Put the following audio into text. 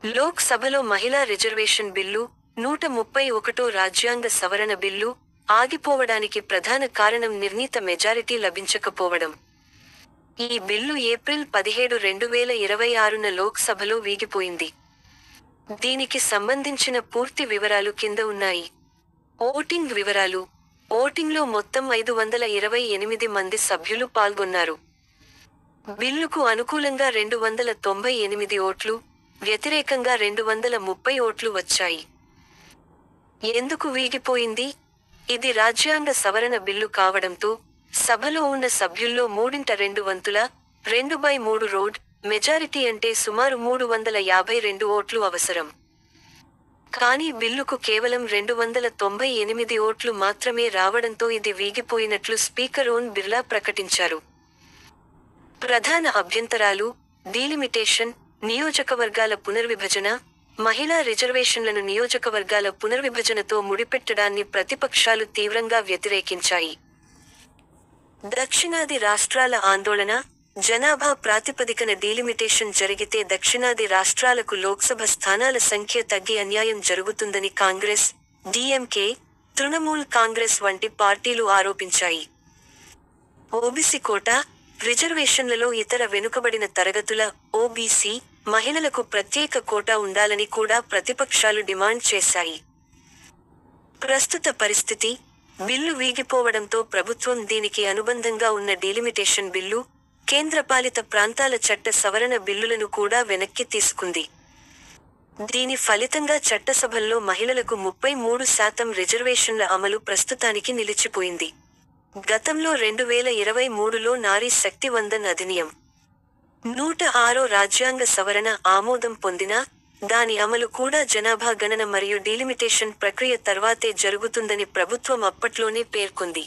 లోక్ సభలో మహిళా reservation bill, 131 రాజ్యాంగ సవరణ బిల్లు ఆగిపోవడానికి ప్రధాన కారణం నిర్ణీత మెజారిటీ లభించకపోవడం. ఈ బిల్లు ఏప్రిల్ 17, 2026న లోక్ సభలో వీగిపోయింది. దీనికి సంబంధించిన పూర్తి వివరాలు కింద ఉన్నాయి. ఓటింగ్ వివరాలు. ఓటింగ్లో మొత్తం 528 మంది సభ్యులు పాల్గొన్నారు. బిల్లుకు అనుకూలంగా 298 ఓట్లు, వ్యతిరేకంగా 230 ఓట్లు వచ్చాయి. ఎందుకు వీగిపోయింది? ఇది రాజ్యాంగ సవరణ బిల్లు కావడంతో, సభలో ఉన్న సభ్యుల్లో 3/2 2/3 రోడ్ మెజారిటీ అంటే సుమారు 352 ఓట్లు అవసరం. కానీ బిల్లుకు కేవలం 298 ఓట్లు మాత్రమే రావడంతో ఇది వీగిపోయినట్లు స్పీకర్ ఓం బిర్లా ప్రకటించారు. ప్రధాన అభ్యంతరాలు: డీలిమిటేషన్, నియోజకవర్గాల పునర్విభజన. మహిళా రిజర్వేషన్లను నియోజకవర్గాల పునర్విభజనతో ముడిపెట్టడాన్ని ప్రతిపక్షాలు తీవ్రంగా వ్యతిరేకించాయి. దక్షిణాది రాష్ట్రాల ఆందోళన. జనాభా ప్రాతిపదికన డీలిమిటేషన్ జరిగితే దక్షిణాది రాష్ట్రాలకు లోక్సభ స్థానాల సంఖ్య తగ్గి అన్యాయం జరుగుతుందని కాంగ్రెస్, డీఎంకే, తృణమూల్ కాంగ్రెస్ వంటి పార్టీలు ఆరోపించాయి. OBC quota. రిజర్వేషన్లలో ఇతర వెనుకబడిన తరగతుల ఓబీసీ మహిళలకు ప్రత్యేక కోటా ఉండాలని కూడా ప్రతిపక్షాలు డిమాండ్ చేశాయి. ప్రస్తుత పరిస్థితి. బిల్లు వీగిపోవడంతో ప్రభుత్వం దీనికి అనుబంధంగా ఉన్న డీలిమిటేషన్ బిల్లు, కేంద్రపాలిత ప్రాంతాల చట్ట సవరణ బిల్లులను కూడా వెనక్కి తీసుకుంది. దీని ఫలితంగా చట్టసభల్లో మహిళలకు 33% రిజర్వేషన్ల అమలు ప్రస్తుతానికి నిలిచిపోయింది. గతంలో 2023లో నారీ శక్తి వందన్ అధినియం 106 రాజ్యాంగ సవరణ ఆమోదం పొందినా, దాని అమలు కూడా జనాభా గణన మరియు డీలిమిటేషన్ ప్రక్రియ తర్వాతే జరుగుతుందని ప్రభుత్వం అప్పట్లోనే పేర్కొంది.